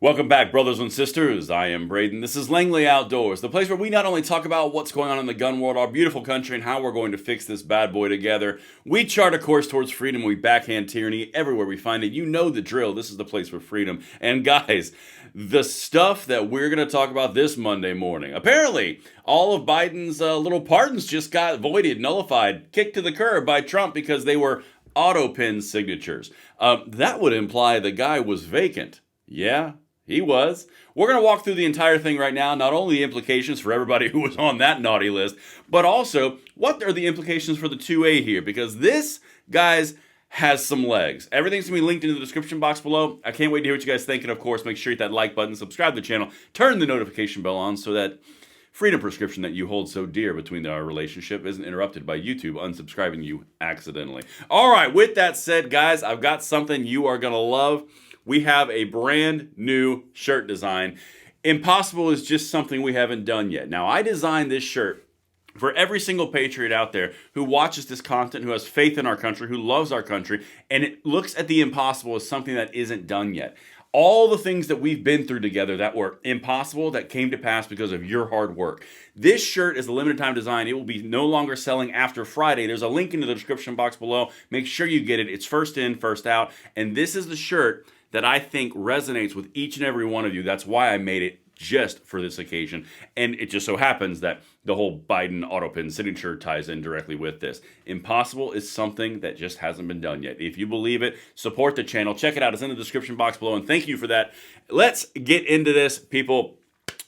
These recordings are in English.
Welcome back, brothers and sisters. I am Braden. This is Langley Outdoors, the place where we not only talk about what's going on in the gun world, our beautiful country, and how we're going to fix this bad boy together. We chart a course towards freedom. We backhand tyranny everywhere we find it. You know the drill. This is the place for freedom. And guys, the stuff that we're going to talk about this Monday morning. Apparently, all of Biden's little pardons just got voided, nullified, kicked to the curb by Trump because they were Autopen signatures. That would imply the guy was vacant. Yeah. He was. We're going to walk through the entire thing right now, not only the implications for everybody who was on that naughty list, but also what are the implications for the 2A here, because this, guys, has some legs. Everything's going to be linked in the description box below. I can't wait to hear what you guys think, and of course, make sure you hit that like button, subscribe to the channel, turn the notification bell on so that freedom prescription that you hold so dear between our relationship isn't interrupted by YouTube unsubscribing you accidentally. All right, with that said, guys, I've got something you are going to love. We have a brand new shirt design. Impossible is just something we haven't done yet. Now, I designed this shirt for every single patriot out there who watches this content, who has faith in our country, who loves our country, and it looks at the impossible as something that isn't done yet. All the things that we've been through together that were impossible, that came to pass because of your hard work. This shirt is a limited time design. It will be no longer selling after Friday. There's a link in the description box below. Make sure you get it. It's first in, first out. And this is the shirt that I think resonates with each and every one of you. That's why I made it just for this occasion. And it just so happens that the whole Biden Autopen signature ties in directly with this. Impossible is something that just hasn't been done yet. If you believe it, support the channel. Check it out. It's in the description box below. And thank you for that. Let's get into this, people.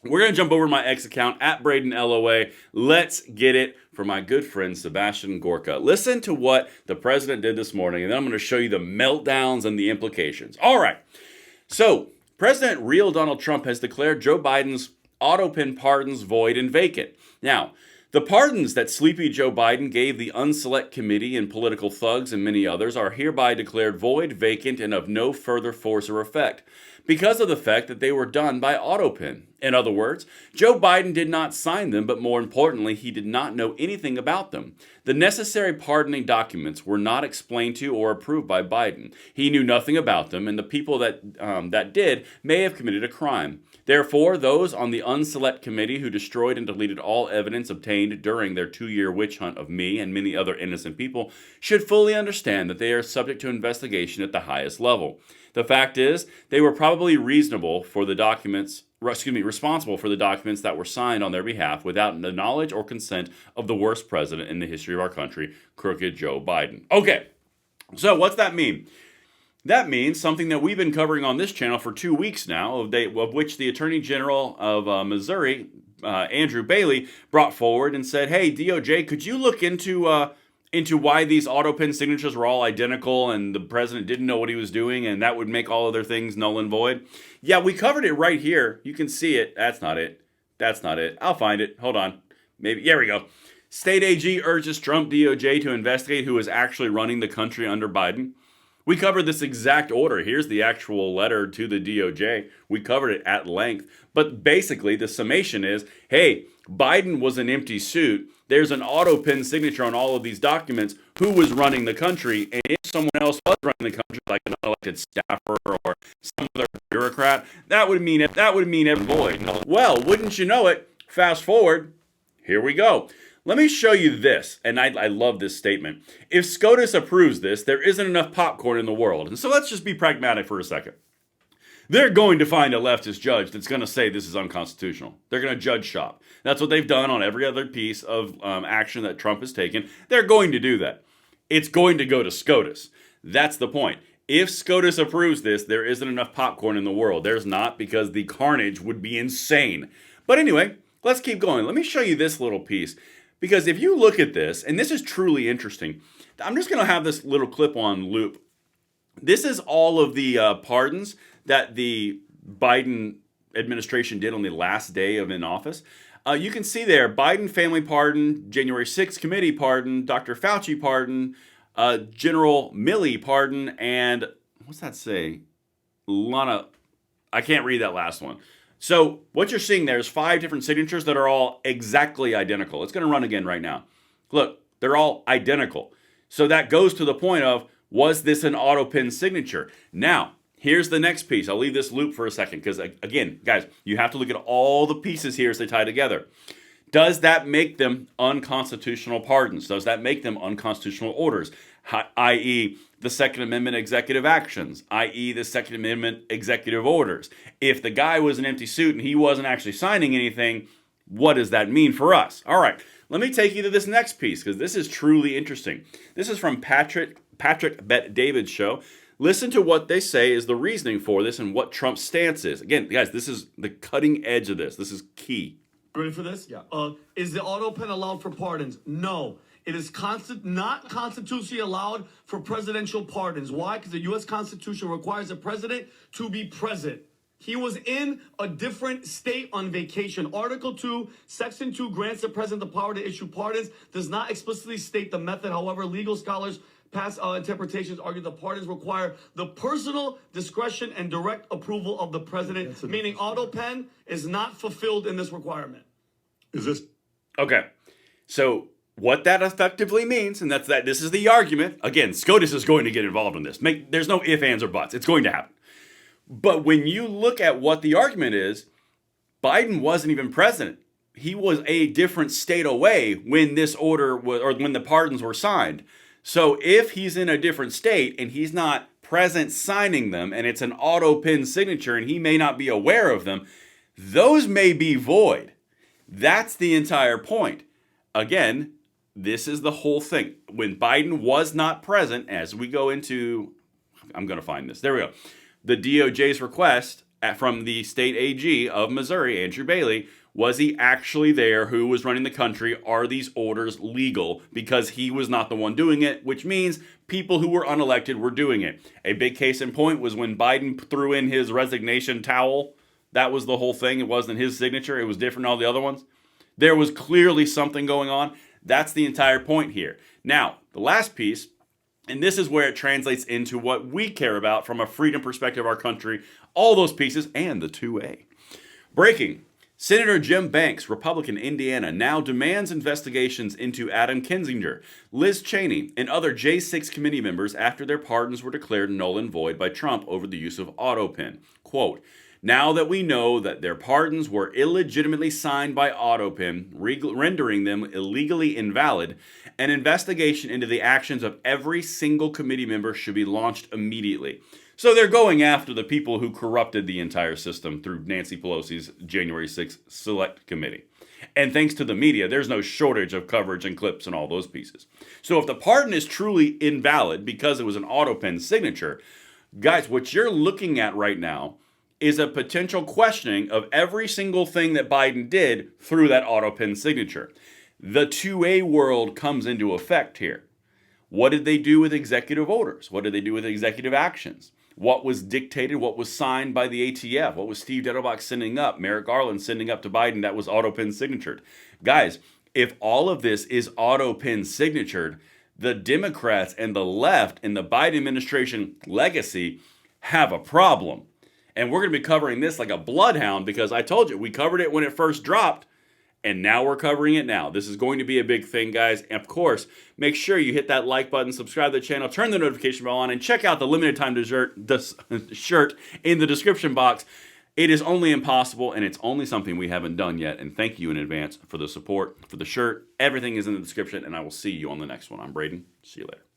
We're going to jump over to my X account, at BradenLOA. Let's get it for my good friend, Sebastian Gorka. Listen to what the president did this morning, and then I'm going to show you the meltdowns and the implications. All right. So, President real Donald Trump has declared Joe Biden's Autopen pardons void and vacant. Now, the pardons that sleepy Joe Biden gave the unselect committee and political thugs and many others are hereby declared void, vacant, and of no further force or effect, because of the fact that they were done by Autopen. In other words, Joe Biden did not sign them, but more importantly, he did not know anything about them. The necessary pardoning documents were not explained to or approved by Biden. He knew nothing about them, and the people that did may have committed a crime. Therefore, those on the unselect committee who destroyed and deleted all evidence obtained during their 2-year witch hunt of me and many other innocent people should fully understand that they are subject to investigation at the highest level. The fact is, they were probably responsible for the documents that were signed on their behalf without the knowledge or consent of the worst president in the history of our country, crooked Joe Biden. Okay, so what's that mean? That means something that we've been covering on this channel for 2 weeks now, of which the Attorney General of Missouri, Andrew Bailey, brought forward and said, hey, DOJ, could you look into why these Autopen signatures were all identical and the president didn't know what he was doing and that would make all other things null and void? Yeah, we covered it right here. You can see it. That's not it. That's not it. I'll find it. Hold on. Maybe. There we go. State AG urges Trump DOJ to investigate who is actually running the country under Biden. We covered this exact order. Here's the actual letter to the DOJ. We covered it at length. But basically, the summation is, hey, Biden was an empty suit. There's an Autopen signature on all of these documents. Who was running the country? And if someone else was running the country, like an elected staffer or some other bureaucrat, that would mean every void. Well, wouldn't you know it? Fast forward. Here we go. Let me show you this, and I love this statement. If SCOTUS approves this, there isn't enough popcorn in the world. And so let's just be pragmatic for a second. They're going to find a leftist judge that's going to say this is unconstitutional. They're going to judge shop. That's what they've done on every other piece of action that Trump has taken. They're going to do that. It's going to go to SCOTUS. That's the point. If SCOTUS approves this, there isn't enough popcorn in the world. There's not, because the carnage would be insane. But anyway, let's keep going. Let me show you this little piece. Because if you look at this, and this is truly interesting, I'm just going to have this little clip on loop. This is all of the pardons that the Biden administration did on the last day of in office. You can see there, Biden family pardon, January 6th committee pardon, Dr. Fauci pardon, General Milley pardon, and what's that say? Lana, I can't read that last one. So what you're seeing there is 5 different signatures that are all exactly identical. It's going to run again right now. Look, they're all identical. So that goes to the point of, was this an Autopen signature? Now, Here's the next piece. I'll leave this loop for a second because, again, guys, you have to look at all the pieces here as they tie together. Does that make them unconstitutional pardons? Does that make them unconstitutional orders? I.e., the Second Amendment executive actions, i.e., the Second Amendment executive orders. If the guy was an empty suit and he wasn't actually signing anything, what does that mean for us? All right, let me take you to this next piece because this is truly interesting. This is from Patrick Bet-David's show. Listen to what they say is the reasoning for this and what Trump's stance is. Again, guys, this is the cutting edge of this. This is key. Ready for this? Yeah. Is the Autopen allowed for pardons? No. It is not constitutionally allowed for presidential pardons. Why? Because the U.S. Constitution requires the president to be present. He was in a different state on vacation. Article 2, Section 2 grants the president the power to issue pardons. Does not explicitly state the method. However, legal scholars past interpretations argue the pardons require the personal discretion and direct approval of the president, meaning Autopen is not fulfilled in this requirement. Is this okay? So what that effectively means, and this is the argument. Again, SCOTUS is going to get involved in this. There's no ifs, ands, or buts. It's going to happen. But when you look at what the argument is, Biden wasn't even president. He was a different state away when this order was, or when the pardons were signed. So if he's in a different state and he's not present signing them, and it's an Autopen signature and he may not be aware of them, those may be void. That's the entire point. Again, this is the whole thing. When Biden was not present, as we go into, I'm going to find this. There we go. The DOJ's request from the state AG of Missouri, Andrew Bailey, was he actually there? Who was running the country? Are these orders legal? Because he was not the one doing it, which means people who were unelected were doing it. A big case in point was when Biden threw in his resignation towel. That was the whole thing. It wasn't his signature. It was different than all the other ones. There was clearly something going on. That's the entire point here. Now, the last piece, and this is where it translates into what we care about from a freedom perspective of our country, all those pieces, and the 2A. Breaking. Senator Jim Banks, Republican, Indiana, now demands investigations into Adam Kinzinger, Liz Cheney, and other J6 committee members after their pardons were declared null and void by Trump over the use of Autopen. Quote, now that we know that their pardons were illegitimately signed by Autopen, rendering them illegally invalid, an investigation into the actions of every single committee member should be launched immediately. So they're going after the people who corrupted the entire system through Nancy Pelosi's January 6th Select Committee. And thanks to the media, there's no shortage of coverage and clips and all those pieces. So if the pardon is truly invalid because it was an Autopen signature, guys, what you're looking at right now is a potential questioning of every single thing that Biden did through that Autopen signature. The 2A world comes into effect here. What did they do with executive orders? What did they do with executive actions? What was dictated, what was signed by the ATF? What was Steve Dettelbach sending up, Merrick Garland sending up to Biden that was Autopen signatured? Guys, if all of this is Autopen signatured, the Democrats and the left and the Biden administration legacy have a problem. And we're going to be covering this like a bloodhound because I told you, we covered it when it first dropped, and now we're covering it now. This is going to be a big thing, guys. And of course, make sure you hit that like button, subscribe to the channel, turn the notification bell on, and check out the limited time shirt in the description box. It is only impossible, and it's only something we haven't done yet. And thank you in advance for the support, for the shirt. Everything is in the description, and I will see you on the next one. I'm Braden. See you later.